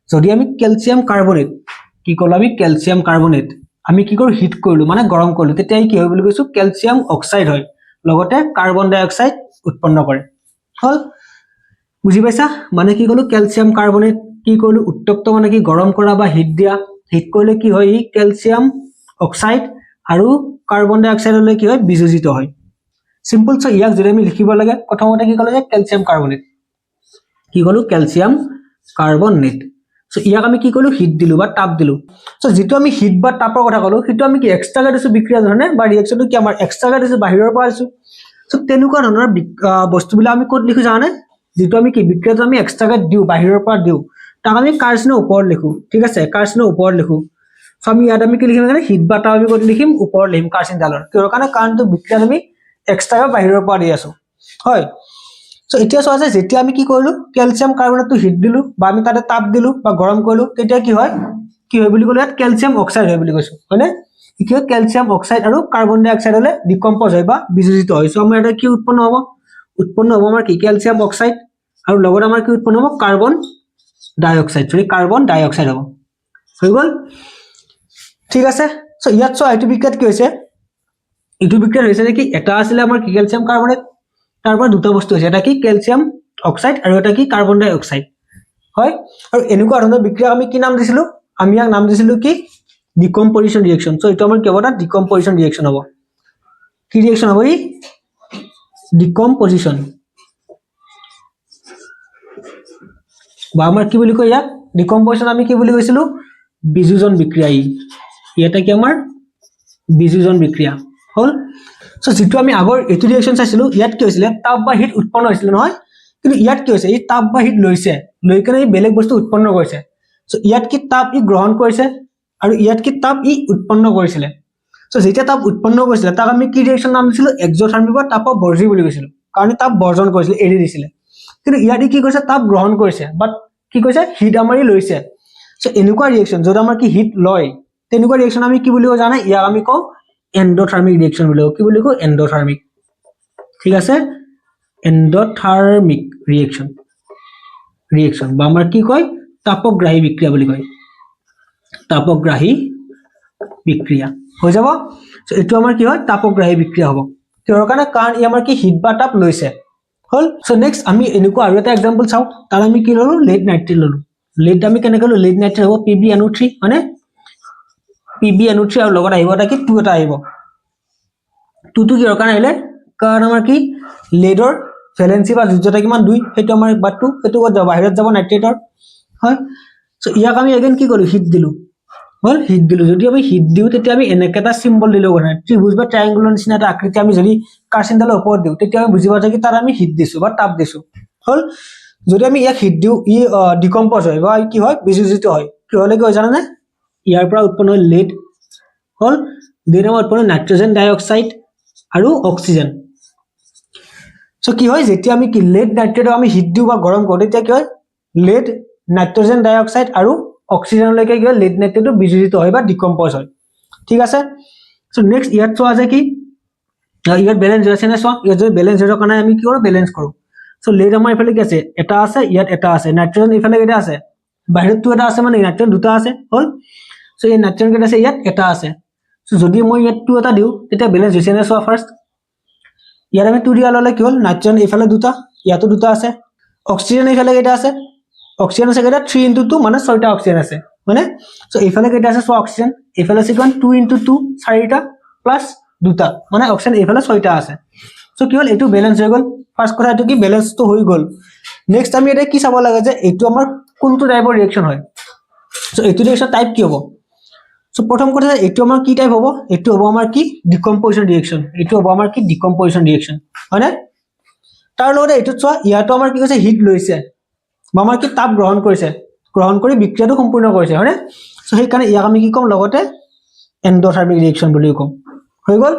যদি আমি ক্যালসিয়াম কাৰ্বনেট কি কলো আমি ক্যালসিয়াম কাৰ্বনেট আমি কি কৰো হিট কৰিলো মানে গৰম কৰিলো তেতিয়া কি হয় বুলি কৈছো ক্যালসিয়াম অক্সাইড হয় লগতে কাৰ্বন ডাই অক্সাইড উৎপন্ন কৰে হল বুজি পাইছা মানে কি কলো ক্যালসিয়াম কাৰ্বনেট কি কৰিলো উত্তপ্ত মানে কি গৰম কৰা বা হিট দিয়া হিট কৰিলে কি হয় ক্যালসিয়াম অক্সাইড আৰু কাৰ্বন ডাই অক্সাইডলৈ কি হয় বিযোজিত হয় সিম্পল সো ইয়াক যদি আমি লিখিব লাগে প্ৰথমতে কি কলো যে ক্যালসিয়াম কাৰ্বনেট কি কলো ক্যালসিয়াম কাৰ্বনেট সো ইয়াক আমি কি কলো হিট দিলু বা তাপ দিলু সো যেটো আমি হিট বা তাপৰ কথা কলো সেটো আমি কি এক্সট্ৰাকে দিছো বিক্ৰিয়া ধৰণে বা ৰিঅ্যাকশনটো কি আমাৰ এক্সট্ৰাকে দিছো বাহিৰৰ পৰা আছো সো তেনেকুৱা ধৰণৰ বস্তুবিলাক আমি ক'ত লিখো জানে যেটো আমি কি বিক্ৰিয়াটো আমি এক্সট্ৰাকে দিও বাহিৰৰ পৰা দিও তাক আমি কাৰ্সনৰ ওপৰত লিখো ঠিক আছে কাৰ্সনৰ ওপৰত লিখো সো আমি ইয়াত আমি কি লিখিম মানে হিট বা তাপ আমি ক'ত লিখিম ওপৰত লিখিম কাৰ্সন ডালৰ কিহৰ কাৰণে কাৰণটো বিক্ৰিয়াত আমি এক্সট্ৰাকে বাহিৰৰ পৰা দি আছো হয় সো এতিয়া চোৱা যে যেতিয়া আমি কি কৰিলো ক্যালসিয়াম কাৰ্বনেটটো হিট দিলু বা আমি তাতে তাপ দিলু বা গৰম কৰিলু তেতিয়া কি হয় বুলি কলো ইয়াত ক্যালসিয়াম অক্সাইড হয় বুলি কৈছো হয়নে কি হয় ক্যালসিয়াম অক্সাইড আৰু কাৰ্বন ডাই অক্সাইড হলে ডিকম্পোজ হয় বা বিযোজিত হয় সো আমাৰ এটা কি উৎপন্ন হ'ব আমাৰ কি ক্যালসিয়াম অক্সাইড আৰু লগত আমাৰ কি উৎপন্ন হ'ব কাৰ্বন ডাই অক্সাইড হ'ব হৈ গল ঠিক আছে সো ইয়াত চোৱা এইটো বিক্ৰিয়াত কি হৈছে এইটো বিক্ৰিয়া হৈছে যে কি এটা আছিল আমাৰ কি ক্যালসিয়াম কাৰ্বনেট তাৰ পৰা দুটা বস্তু হৈছে এটা কি ক্যালসিয়াম অক্সাইড আৰু এটা কি কাৰ্বন ডাই অক্সাইড হয় আৰু এনেকুৱা ধৰণৰ বিক্ৰিয়া আমি কি নাম দিছিলো আমি ইয়াক নাম দিছিলো কি ডিকম্পোজিশন ৰিঅ্যাকশন সো এটা আমাৰ কি হ'ব এটা ডিকম্পোজিশন ৰিঅ্যাকশন হ'ব কি ৰিঅ্যাকশন হ'ব ই ডিকম্পোজিশন বা আমাৰ কি বুলি কয় ইয়াক ডিকম্পোজিশন আমি কি বুলি কৈছিলো বিযোজন বিক্ৰিয়া এটা কি আমাৰ বিযোজন বিক্ৰিয়া হল সো যেটো আমি আগৰ এটো ৰিঅ্যাকশন চাইছিলো ইয়াত কি হৈছিল তাপ বা হিট উৎপন্ন হৈছিল নহয় কিন্তু ইয়াত কি হৈছে এই তাপ বা হিট লৈছে লৈ কেনে বেলেগ বস্তু উৎপন্ন কৰিছে সো ইয়াত কি তাপ ই গ্ৰহণ কৰিছে আৰু ইয়াত কি তাপ ই উৎপন্ন কৰিছিল সো যেতিয়া তাপ উৎপন্ন কৰিছিল তাক আমি কি ৰিঅ্যাকশন নাম দিছিলো এক্সোথাৰ্মিক বা তাপবৰ্জী বুলি কৈছিলো কাৰণ তাপ বৰ্জন কৰিছিল এৰি দিছিল কিন্তু ইয়াত কি কৰিছে তাপ গ্ৰহণ কৰিছে বাট কি কৈছে হিট আমাৰি লৈছে সো এনেকুৱা ৰিঅ্যাকশন যত আমাৰ কি হিট লয় তেনেকুৱা ৰিঅ্যাকশন আমি কি বুলি কওঁ জানা ইয়াক আমি কওঁ এন্ডোথাৰ্মিক ৰিঅ্যাকশন বুলি কওঁ কি বুলি কওঁ এন্ডোথাৰ্মিক ঠিক আছে এন্ডোথাৰ্মিক ৰিঅ্যাকশন বা আমাৰ কি কয় তাপগ্ৰাহী বিক্ৰিয়া বুলি কয় তাপগ্ৰাহী বিক্ৰিয়া হৈ যাব। সো এইটো আমাৰ কি হয় তাপগ্ৰাহী বিক্ৰিয়া হ'ব কিহৰ কাৰণে কাৰণ ই আমাৰ কি হিট বা তাপ লৈছে হল। সো নেক্সট আমি এনেকুৱা আৰু এটা এক্সাম্পল চাওঁ তাৰ আমি কি ললো লেড নাইট্ৰেট ললো। লেড আমি কেনেকৈ ললো লেড নাইট্ৰেট হ'ব PbNO3 মানে PbNO3 আৰু লগত আহিব এটা কি 2 এটা আহিব 2 টো কিহৰ কাৰণে আহিলে কাৰণ আমাৰ কি লেডৰ ভ্যালেন্সি বা যোজ্যতা কিমান 2 সেইটো আমাৰ বা 2 সেইটো ক'ত যাব বাহিৰত যাব নাইট্ৰেটৰ হয়। সো ইয়াক আমি এগেইন কি কৰো হিট দিলো হল হিট দিলো যদি আমি হিট দিও তেতিয়া আমি এনেকে এটা সিম্বল দিলো মানে ত্ৰিভুজ বা ট্ৰায়াঙ্গুলৰ নিচিনা এটা আকৃতি আমি যদি কাৰ্চিনডালৰ ওপৰত দিও তেতিয়া আমি বুজি পাওঁ যে তাৰ আমি হিট দিছো বা তাপ দিছো হল। যদি আমি ইয়াক হিট দিও ই ডিকম্পোজ হয় বা কি হয় বিযোজিত হয় কি হলে কি হয় জানা নে ইয়াৰ পৰা উৎপন্ন হয় লেড হল দেন আমাৰ উৎপন্ন নাইট্ৰজেন ডাই অক্সাইড আৰু অক্সিজেন। সো কি হয় যেতিয়া আমি কি লেড নাইট্ৰেটক আমি হিট দিও বা গৰম কৰো তেতিয়া কি হয় লেড নাইট্ৰজেন ডাই অক্সাইড আৰু অক্সিজেনলৈকে কি হয় লেড নাইট্ৰেটটো বিযোজিত হয় বা ডিকম্পোজ হয় ঠিক আছে। সো নেক্সট ইয়াত চোৱা যে কি ইয়াত ব্যালেন্স হৈ আছে নে চোৱা ইয়াত যদি ব্যালেন্স হোৱাৰ কাৰণে আমি কি কৰো ব্যালেন্স কৰো। সো লেড আমাৰ ইফালে কি আছে এটা আছে ইয়াত এটা আছে নাইট্ৰজেন ইফালে কেইটা আছে বাহিৰতটো এটা আছে মানে নাইট্ৰজেন দুটা আছে হল। সো এই নাইট্ৰজেন কেইটা আছে ইয়াত এটা আছে। সো যদি মই ইয়াত 2 এটা দিও তেতিয়া ব্যালেন্স হৈছে নে চোৱা ফাৰ্স্ট ইয়াত আমি 2 দিয়া ললে কি হল নাইট্ৰজেন ইফালে দুটা ইয়াতো দুটা আছে অক্সিজেন ইফালে কেইটা আছে অক্সিজেন আছে কেইটা 3 * 2 মানে 6টা অক্সিজেন আছে মানে সো ইফালে কেইটা আছে চোৱা অক্সিজেন ইফালে আছে কিমান 2 * 2 4টা প্লাস দুটা মানে অক্সিজেন ইফালে 6টা আছে। সো কি হল এটো ব্যালেন্স হৈ গল ফার্স্ট কথা এটো কি ব্যালেন্স তো হৈ গল। নেক্সট আমি এটা কি চাব লাগে যে এটো আমাৰ কোনটো টাইপৰ ৰিঅ্যাকশন হয়। সো এটো ৰিঅ্যাকশন টাইপ কি হ'ব সো প্ৰথম কথা এটো আমাৰ কি টাইপ হ'ব এটো হ'ব আমাৰ কি ডিকম্পোজিশন ৰিঅ্যাকশন এটো হ'ব আমাৰ কি ডিকম্পোজিশন ৰিঅ্যাকশন হয় না তাৰ লগতে এটো চোৱা ইয়াতো আমাৰ কি কৈছে হিট লৈছে বা আমাৰ কি তাপ গ্ৰহণ কৰিছে গ্ৰহণ কৰি বিক্ৰিয়াটো সম্পূৰ্ণ কৰিছে হয় না। সো সেই কাৰণে ইয়াক আমি কি কম লগতে এন্ডোথাৰ্মিক ৰিঅ্যাকশন বুলি কম হৈ গল।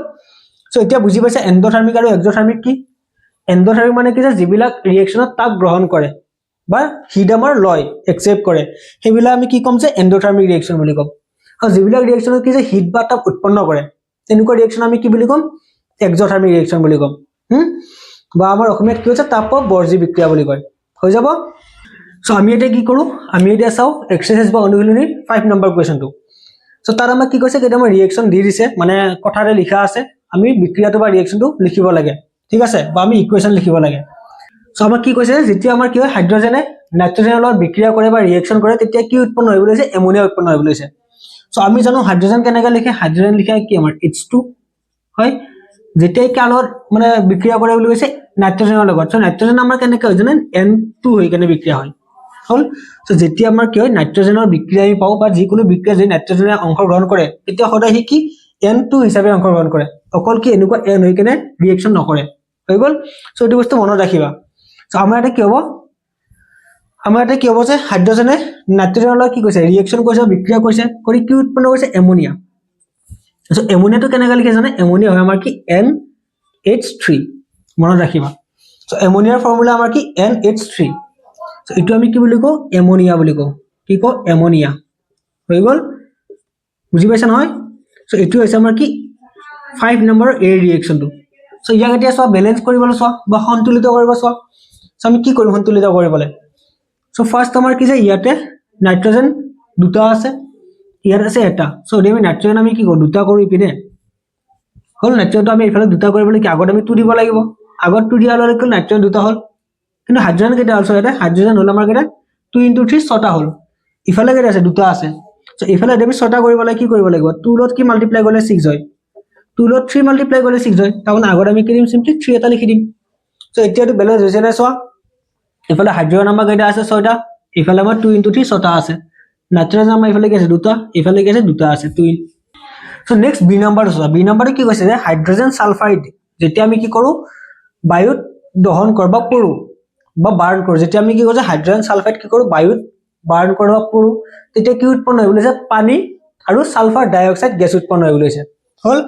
সো এতিয়া বুজি পাইছে এন্ডোথাৰ্মিক আৰু এক্সোথাৰ্মিক কি এন্ডোথাৰ্মিক মানে কি যে যিবিলাক ৰিঅ্যাকশনত তাপ গ্ৰহণ কৰে বা হিট আমাৰ লয় একসেপ্ট কৰে সেইবিলাক আমি কি কম যে এন্ডোথাৰ্মিক ৰিঅ্যাকশন বুলি কম আৰু যিবিলাক ৰিঅ্যাকশনত কি যে হিট বা তাপ উৎপন্ন কৰে তেনেকুৱা ৰিঅ্যাকশন আমি কি বুলি কম এক্সোথাৰ্মিক ৰিঅ্যাকশন বুলি কম বা আমাৰ অসমীয়াত কি হৈছে তাপ বৰ্জি বিক্ৰিয়া বুলি কয় হৈ যাব। সো আমি এটা কি কৰো আমি এটা চাও এক্সাৰসাইজ বা অনুশীলনী 5 নম্বৰ কোৱেশ্চনটো। সো তাৰ আমাক কি কৈছে কেইটামান ৰিঅ্যাকশন দি দিছে মানে কথাৰে লিখা আছে আমি বিক্ৰিয়াটো বা ৰিঅ্যাকশনটো লিখিব লাগে ঠিক আছে বা আমি ইকুৱেশন লিখিব লাগে। সো আমাক কি কৈছে যেতিয়া আমাৰ কি হয় হাইড্ৰজেনে নাইট্ৰজেনৰ লগত বিক্ৰিয়া কৰে বা ৰিঅ্যাকশন কৰে তেতিয়া কি উৎপন্ন হৈ গৈছে এমোনিয়া উৎপন্ন হৈ গৈছে। সো আমি জানো হাইড্ৰজেন কেনেকৈ লিখে হাইড্ৰজেন লিখা কি আমাৰ H2 হয় যেতিয়া কি আলত মানে বিক্ৰিয়া কৰে বুলি কৈছে নাইট্ৰজেনৰ লগত সো নাইট্ৰজেন আমাৰ কেনেকৈ হয় জানেন N2 হৈ কেনে বিক্ৰিয়া হয় হল। সো যেতিয়া আমাৰ কি হয় নাইট্ৰজেনৰ বিক্ৰিয়া আমি পাও বা যিকোনো বিক্ৰিয়া যদি নাইট্ৰজেনে অংশগ্ৰহণ কৰে তেতিয়া সদায় কি N2 হিচাপে অংশগ্ৰহণ কৰে অকল কি এনেকুৱা N হৈ কেনে ৰিঅ্যাকশন নকৰে হৈ গল। সো এইটো বস্তু মনত ৰাখিবা। সো আমাৰ এটা কি হ'ব যে হাইড্ৰজেনে নাইট্ৰজেনৰ লগত কি কৈছে ৰিঅ্যাকশন কৰিছে বিক্ৰিয়া কৰিছে কৰি কি উৎপন্ন কৰিছে এমোনিয়া। সো এমোনিয়াটো কেনেকৈ লিখে জানে এমোনিয়া হয় আমাৰ কি NH3 মনত ৰাখিবা। সো এমোনিয়াৰ ফৰ্মুলা আমাৰ কি NH3 সো এটো আমি কি বুলি কও এমোনিয়া বুলি কও কি কও এমোনিয়া হৈ গল বুজি পাইছা নহয়। সো এটো হৈছে আমাৰ কি 5 নম্বৰ এ ৰিঅ্যাকশনটো। সো ইয়াক এতিয়া চোৱা ব্যালেন্স কৰিবলৈ চোৱা বা সন্তুলিত কৰিব চোৱা। সো আমি কি কৰিম সন্তুলিত কৰিবলৈ সো ফাৰ্স্ট আমাৰ কি যে ইয়াতে নাইট্ৰজেন দুটা আছে ইয়াত আছে এটা সো আমি নাইট্ৰজেন আমি কি কৰো দুটা কৰো ইপিনে হল নাইট্ৰজেনটো আমি ইফালে দুটা কৰিবলৈ কি আগত আমি 2 দিব লাগিব আগত 2 দিয়া ললে কি নাইট্ৰজেন দুটা হল কিন্তু হাইড্ৰজেন কেইটা হল ইয়াতে হাইড্ৰজেন হল আমাৰ কেইটা 2 * 3 6টা হল ইফালে কেইটা আছে দুটা আছে। সো ইফালে আমি 6টা কৰিবলৈ কি কৰিব লাগিব 2 লগত কি মাল্টিপ্লাই কৰিলে 6 হয় 2 লগত 3 মাল্টিপ্লাই কৰিলে 6 হয় তাৰমানে আগত আমি কি দিম সিম্পলি 3 এটা লিখি দিম। সো এতিয়াটো ব্যালেন্স হৈছে নে চোৱা ইফালে হাইড্ৰজেন আমাৰ কেইটা আছে 6টা ইফালে আমাৰ 2 * 3 6টা আছে নাইট্ৰজেন আমাৰ ইফালে কি আছে দুটা ইফালে কি আছে দুটা আছে 2। সো নেক্সট বি নাম্বাৰটো চোৱা বি নাম্বাৰটো কি কৈছে যে হাইড্ৰজেন সালফাইড যেতিয়া আমি কি কৰো বায়ুত দহন কৰো বা পুৰো বা বাৰ্ণ কৰো যেতিয়া আমি কি কৰো যে হাইড্ৰজেন সালফাইড কি কৰো বায়ুত বাৰ্ণ কৰো বা পুৰো তেতিয়া কি উৎপন্ন হৈ গৈছে পানী আৰু সালফাৰ ডাই অক্সাইড গেছ উৎপন্ন হৈ গৈছে হল।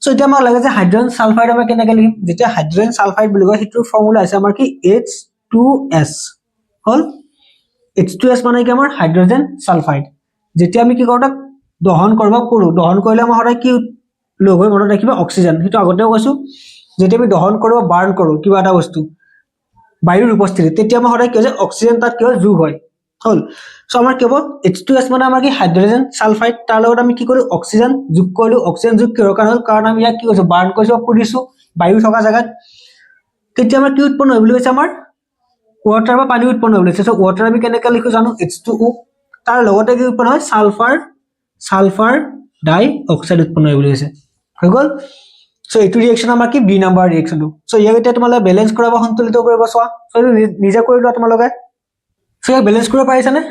সো এতিয়া আমাক লাগে যে হাইড্ৰজেন সালফাইড আমি কেনেকৈ লিখিম যেতিয়া হাইড্ৰজেন সালফাইড বুলি কয় হিটোৰ ফৰ্মুলা আছে আমাৰ কি H2S হল H2S মানে কি আমাৰ হাইড্ৰজেন সালফাইড যেতিয়া আমি কি কৰো তাক দহন কৰিব পুৰো দহন কৰিলে আমাৰ সদায় কি লগ হৈ মনত ৰাখিবা অক্সিজেন সেইটো আগতেও কৈছো যেতিয়া আমি দহন কৰো বাৰ্ণ কৰো কিবা এটা বস্তু বায়ুৰ উপস্থিতিত তেতিয়া আমাৰ সদায় কি হয় অক্সিজেন তাত কি হয় যোগ হয় হল সো আমাৰ কি হ'ব H2S মানে আমাৰ কি হাইড্ৰোজেন সালফাইড তাৰ লগত আমি কি কৰো অক্সিজেন যোগ কৰিলো অক্সিজেন যোগ কিহৰ কাৰণে হ'ল কাৰণ আমি ইয়াক কি কৈছো বাৰ্ণ কৰিছো পুৰিছো বায়ু থকা জায়গাত তেতিয়া আমাৰ কি উৎপন্ন হয় বুলি কৈছে আমাৰ ওয়াটাৰ বা পানী উৎপন্ন হয় বুলি কৈছে সো ওয়াটাৰ আমি কেনেকৈ লিখো জানো H2O তাৰ লগতে কি উৎপন্ন হয় সালফাৰ ডাই অক্সাইড উৎপন্ন হয় বুলি কৈছে হৈ গল সো এইটো ৰিঅ্যাকশন আমাৰ কি বি নাম্বাৰ ৰিঅ্যাকশনটো সো ইয়াক এতিয়া তোমালোকে বেলেন্স কৰাব সন্তুলিত কৰিব চোৱা সো নিজে কৰি লোৱা তোমালোকে সো ইয়াক বেলেন্স কৰিব পাৰিছানে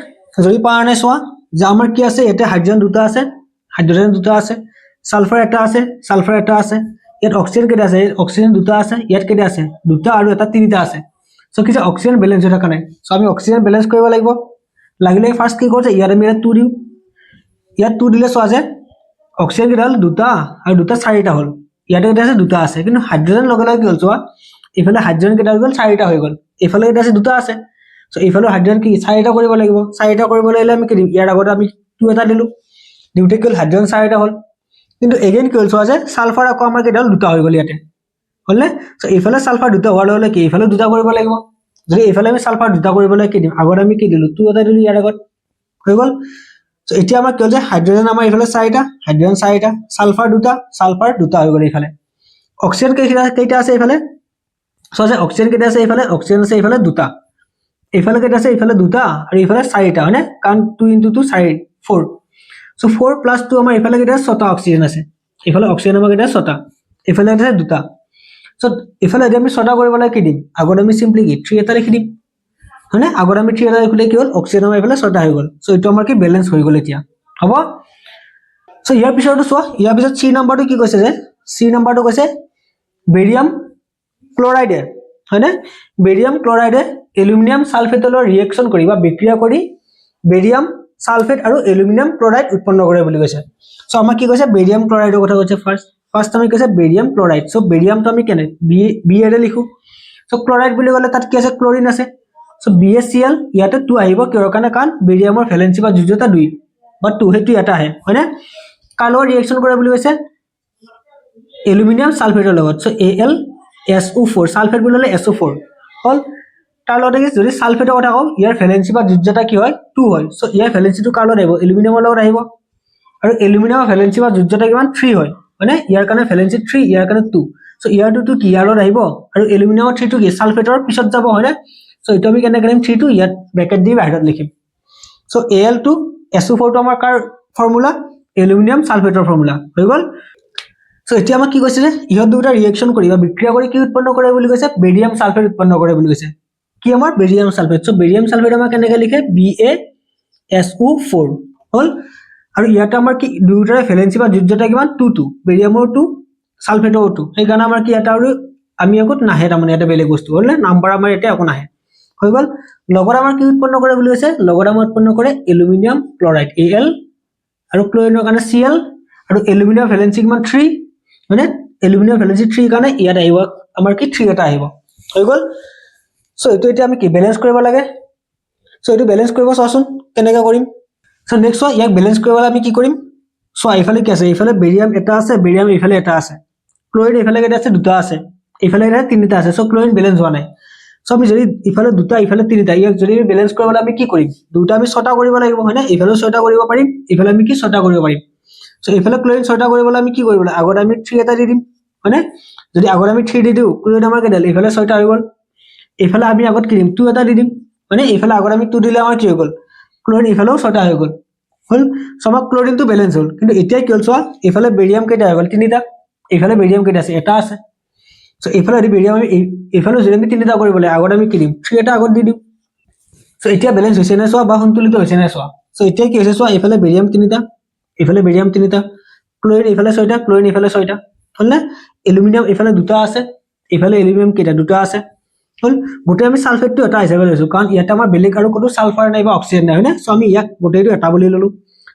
যদি পাৰা নাই চোৱা যে আমাৰ কি আছে ইয়াতে হাইড্ৰোজেন দুটা আছে হাইড্ৰোজেন দুটা আছে সালফাৰ এটা আছে ইয়াত অক্সিজেন কেইটা আছে অক্সিজেন দুটা আছে ইয়াত কেইটা আছে দুটা আৰু এটা তিনিটা আছে সো কি অক্সিজেন বেলেন্স হৈ থকা নাই সো আমি অক্সিজেন বেলেন্স কৰিব লাগিব লাগিলে ফাৰ্স্ট কি কৰিছে ইয়াত আমি 2 দিম ইয়াত 2 দিলে চোৱা যে অক্সিজেন কেইটা হ'ল দুটা আৰু দুটা চাৰিটা হ'ল ইয়াতে কেইটা আছে দুটা আছে কিন্তু হাইড্ৰোজেন লগে লগে কি হ'ল চোৱা ইফালে হাইড্ৰোজেন কেইটা হৈ গ'ল চাৰিটা হৈ গ'ল ইফালে কেইটা আছে দুটা আছে সো ইফালে হাইড্ৰোজেন কি চাৰিটা কৰিব লাগিব চাৰিটা কৰিব লাগিলে আমি কি দিম ইয়াৰ আগত আমি 2 এটা দিলো দিউতে কি হ'ল হাইড্ৰোজেন চাৰিটা হ'ল কিন্তু এগেইন কি হ'ল চোৱা যে সালফাৰ আকৌ আমাৰ কেইটা হ'ল দুটা হৈ গ'ল ইয়াতে হলনে সো ইফালে সালফাৰ দুটা হোৱাৰ লগে কি ইফালে দুটা কৰিব লাগিব যদি ইফালে আমি সালফাৰ দুটা কৰিবলৈ কি দিম আগত আমি কি দিলো 2 এটা দিলো ইয়াৰ আগত হৈ গ'ল সো এতিয়া আমাৰ কি হ'ল যে হাইড্ৰোজেন আমাৰ ইফালে চাৰিটা সালফাৰ দুটা হৈ গ'ল ইফালে অক্সিজেন কেইটা আছে ইফালে সো যে অক্সিজেন কেইটা আছে ইফালে অক্সিজেন আছে ইফালে দুটা ইফালে কেইটা আছে ইফালে দুটা আৰু ইফালে চাৰিটা হয়নে কাৰণ 2 * 2 4 সো 4 + 2 আমাৰ ইফালে কেইটা 6টা অক্সিজেন আছে ইফালে অক্সিজেন আমাৰ কেইটা 6টা ইফালে আছে দুটা সো ইফালে যদি আমি 6টা কৰিবলৈ কি দিম আগত আমি সিম্পলি কি 3 এটা লিখি দিম হয়নে আগত আমি 3 এটা লিখিলে কি হ'ল অক্সিজেন আমাৰ ইফালে 6টা হৈ গ'ল সো এইটো আমাৰ কি বেলেন্স হৈ গ'ল এতিয়া হ'ব সো ইয়াৰ পিছৰটো চোৱা ইয়াৰ পিছত C নম্বৰটো কি কৈছে যে C নম্বৰটো কৈছে বেৰিয়াম ক্লোৰাইডে হয়নে বেৰিয়াম ক্লোৰাইডে এলুমিনিয়াম সালফেটৰ ৰিঅ্যাকশন কৰি বা বিক্ৰিয়া কৰি বেৰিয়াম সালফেট আৰু এলুমিনিয়াম ক্লোৰাইড উৎপন্ন কৰে বুলি কৈছে সো আমাক কি কৈছে বেৰিয়াম ক্লোৰাইডৰ কথা কৈছে ফাৰ্স্ট আমি কৈছে বেৰিয়াম ক্লোৰাইড সো বেৰিয়ামটো আমি কেনে বি এৰে লিখো সো ক্লোৰাইড বুলি ক'লে তাত কি আছে ক্লোৰিন আছে সো BaCl ইয়াতে 2 আহিব কিহৰ কাৰণে কাৰণ বেৰিয়ামৰ ভ্যালেন্সি বা যোজ্যতা 2 বা 2 হেতু এটা আহে হয়নে কাৰ লগত ৰিঅ্যাকশন কৰে বুলি কৈছে এলুমিনিয়াম সালফেটৰ লগত সো AlSO4 সালফেট বুলি হ'লে SO4 হল তাৰ লগতে কি যদি সালফেটৰ কথা কওঁ ইয়াৰ ভ্যালেন্সি বা যোজ্যতা কি হয় 2 হয় সো ইয়াৰ ভ্যালেন্সিটো কাৰ লগত আহিব এলুমিনিয়ামৰ লগত আহিব আৰু এলুমিনিয়ামৰ ভ্যালেন্সি বা যোজ্যতা কিমান 3 হয় মানে ইয়াৰ কাৰণে ভ্যালেন্সি 3 ইয়াৰ কাৰণে 2 সো ইয়াৰ 2 টো কি ইয়াৰ লগত আহিব আৰু এলুমিনিয়ামৰ 3 টো কি সালফেটৰ পিছত যাব হয়নে সো এইটো আমি কেনে কৰিম 3 টো ইয়াত ব্ৰেকেট দি বাহিৰত লিখিম সো Al2 SO4 টো আমাৰ কাৰ ফৰ্মুলা এলুমিনিয়াম সালফেটৰ ফৰ্মুলা হৈ গ'ল সো এতিয়া আমাক কি কৈছে যে ইহত দুটা ৰিঅ্যাকশন কৰি বা বিক্ৰিয়া কৰি কি উৎপন্ন কৰে বুলি কৈছে বেৰিয়াম সালফেট উৎপন্ন কৰে বুলি কৈছে কি আমাৰ barium sulphate so barium sulphate আমাৰ কেনেকৈ লিখে BaSO4 হল আৰু ইয়াতে আমাৰ কি দুটাৰ ভ্যালেন্সি বা যোজ্যতা কিমান 2 বেৰিয়ামৰ 2 সালফেটৰ 2 সেই কাৰণে আমাৰ কি এটা আৰু আমি একো নাহে তাৰমানে এটা বেলেগ বস্তু হল নাম্বাৰ আমাৰ এটা একো নাহে হৈ গ'ল লগত আমাৰ কি উৎপন্ন কৰে বুলি কৈছে লগত আমাৰ উৎপন্ন কৰে এলুমিনিয়াম ক্লোৰাইড Al আৰু ক্লোৰিনৰ কাৰণে Cl আৰু এলুমিনিয়াম ভ্যালেন্সি কিমান 3 মানে এলুমিনিয়াম ভ্যালেন্সি 3 কাৰণে ইয়াত আহিব আমাৰ কি 3 এটা আহিব হৈ গ'ল সো এইটো এতিয়া আমি কি বেলেন্স কৰিব লাগে সো এইটো বেলেন্স কৰিব চাওচোন কেনেকৈ কৰিম সো নেক্সট ইয়াক বেলেন্স কৰিবলৈ আমি কি কৰিম সো ইফালে কি আছে ইফালে বেৰিয়াম এটা আছে বেৰিয়াম ইফালে এটা আছে ক্লোৰিন ইফালে কেইটা আছে দুটা আছে ইফালে এটা তিনিটা আছে সো ক্লোৰিন বেলেন্স হোৱা নাই সো আমি যদি ইফালে দুটা ইফালে তিনিটা ইয়াক যদি বেলেন্স কৰিবলৈ আমি কি কৰিম দুটা আমি 6টা কৰিব লাগিব হয়নে ইফালে 6টা কৰিব পাৰিম ইফালে আমি কি 6টা কৰিব পাৰিম সো ইফালে ক্লোৰিন 6টা কৰিবলৈ আমি কি কৰিব লাগে আগত আমি 3 এটা দি দিম হয়নে যদি আগত আমি 3 দি দিও ক্লোৰিন আমাৰ কেডাল ইফালে 6টা হৈ গ'ল ইফালে আমি আগত কি দিম 2 এটা দি দিম মানে ইফালে আগত আমি 2 দিলে আমাৰ কি হৈ গ'ল ক্লোৰিন ইফালেও 6টা হৈ গ'ল হল সো আমাৰ ক্লোৰিনটো বেলেন্স হ'ল কিন্তু এতিয়া কি হ'ল চোৱা ইফালে বেৰিয়াম কেইটা হৈ গ'ল তিনিটা ইফালে বেৰিয়াম কেইটা আছে এটা আছে সো ইফালে যদি বেৰিয়াম আমি ইফালে যদি আমি তিনিটা কৰিবলৈ আগত আমি কি দিম 3 এটা আগত দি দিম সো এতিয়া বেলেন্স হৈছে নে চোৱা বা সন্তুলিত হৈছে নে চোৱা সো এতিয়া কি হৈছে চোৱা ইফালে বেৰিয়াম তিনিটা ইফালে বেৰিয়াম তিনিটা ক্লোৰিন ইফালে 6টা ক্লোৰিন ইফালে 6টা হল না এলুমিনিয়াম ইফালে দুটা আছে ইফালে এলুমিনিয়াম কেইটা দুটা আছে হল গোটেই আমি সালফেটটো এটা হিচাপে লৈছো কাৰণ ইয়াতে আমাৰ বেলেগ আৰু কোনো সালফাৰ নাই বা অক্সিজেন নাই হয়নে সো আমি ইয়াক গোটেইটো এটা বুলি ললো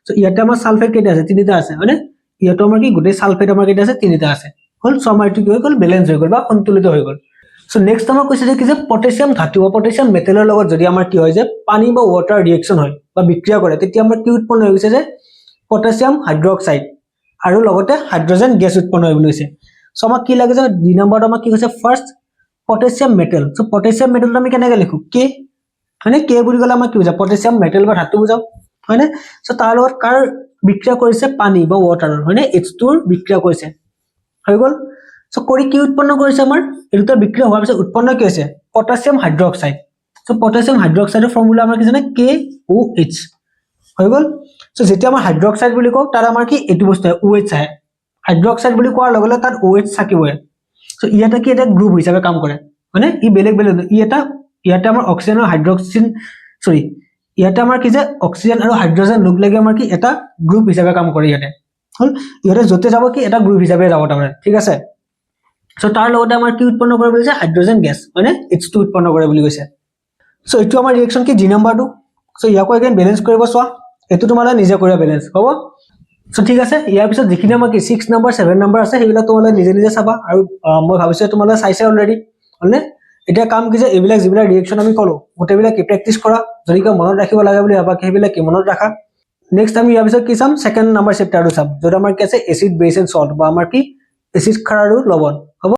সো ইয়াতে আমাৰ সালফেট কেইটা আছে তিনিটা আছে হয়নে ইয়াতো আমাৰ কি গোটেই সালফেট আমাৰ কেইটা আছে তিনিটা আছে হল সো আমাৰ এইটো কি হৈ গ'ল বেলেন্স হৈ গ'ল বা সন্তুলিত হৈ গ'ল সো নেক্সট আমাৰ কৈছে যে কি যে পটাছিয়াম ধাতু বা পটাছিয়াম মেটেলৰ লগত যদি আমাৰ কি হয় যে পানী বা ওৱাটাৰ ৰিঅ্যাকশন হয় বা বিক্ৰিয়া কৰে তেতিয়া আমাৰ কি উৎপন্ন হৈ গৈছে যে পটাছিয়াম হাইড্ৰক্সাইড আৰু লগতে হাইড্ৰোজেন গেছ উৎপন্ন হৈ গৈছে সো আমাক কি লাগে যে দুই নম্বৰত আমাক কি কৈছে first potassium metal so potassium মেটেলটো আমি কেনেকৈ লিখো K হয়নে কে বুলি ক'লে আমাৰ কি বুজায় পটাছিয়াম মেটেল বা ধাতু বুজাও হয়নে সো তাৰ লগত কাৰ বিক্ৰিয়া কৰিছে পানী বা ৱাটাৰৰ হয়নে H2 ৰ বিক্ৰিয়া কৰিছে হৈ গ'ল সো কৰি কি উৎপন্ন কৰিছে আমাৰ এই দুটা বিক্ৰিয়া হোৱাৰ পিছত উৎপন্ন কি হৈছে পটাছিয়াম হাইড্ৰক্সাইড সো পটাছিয়াম হাইড্ৰক্সাইডৰ ফৰ্মুলা আমাৰ কি জানে KOH হৈ গ'ল সো যেতিয়া আমাৰ হাইড্ৰক্সাইড বুলি কওঁ তাৰ আমাৰ কি এটো বস্তু OH আহে হাইড্ৰক্সাইড বুলি কোৱাৰ লগে লগে তাত OH থাকিবই সো ইয়াতে কি এটা গ্ৰুপ হিচাপে কাম কৰে মানে ই বেলেগ বেলেগ ইয়াতে আমাৰ অক্সিজেন আৰু হাইড্ৰক্সিন সৰি ইয়াতে আমাৰ কি যে অক্সিজেন আৰু হাইড্ৰজেন লগ লাগি আমাৰ কি এটা গ্ৰুপ হিচাপে কাম কৰে ইয়াতে হল ইয়াতে যতে যাব কি এটা গ্ৰুপ হিচাপে যাব তাৰমানে ঠিক আছে সো তাৰ লগতে আমাৰ কি উৎপন্ন কৰে বুলি কৈছে হাইড্ৰজেন গেছ মানে H2 উৎপন্ন কৰে বুলি কৈছে সো এইটো আমাৰ ৰিঅ্যাকশন কি জি নাম্বাৰটো সো ইয়াকো এগেইন বেলেন্স কৰিব চোৱা এটো তোমালে নিজে কৰিবা বেলেন্স হ'ব সো ঠিক আছে ইয়াৰ পিছত যিখিনি আমাৰ কি 6 নম্বৰ 7 নম্বৰ আছে সেইবিলাক তোমালে নিজে নিজে চাবা আৰু মই ভাবিছো তোমালে চাইছে অলৰেডি হলনে এটা কাম কি যে এইবিলাক যিবিলাক ৰিঅ্যাকশন আমি কলো গোটেইবিলাক কি প্ৰেক্টিস কৰা যদি কা মনত ৰাখিব লাগে বুলি ভাবা কি সেইবিলাক কি মনত ৰাখা নেক্সট আমি ইয়াৰ পিছত কি চাম সেকেন্ড নম্বৰ চেপ্টাৰটো চাম যত আমাৰ কি আছে এসিড বেস এন্ড সল্ট বা আমাৰ কি এসিড খাৰ আৰু লৱণ হ'ব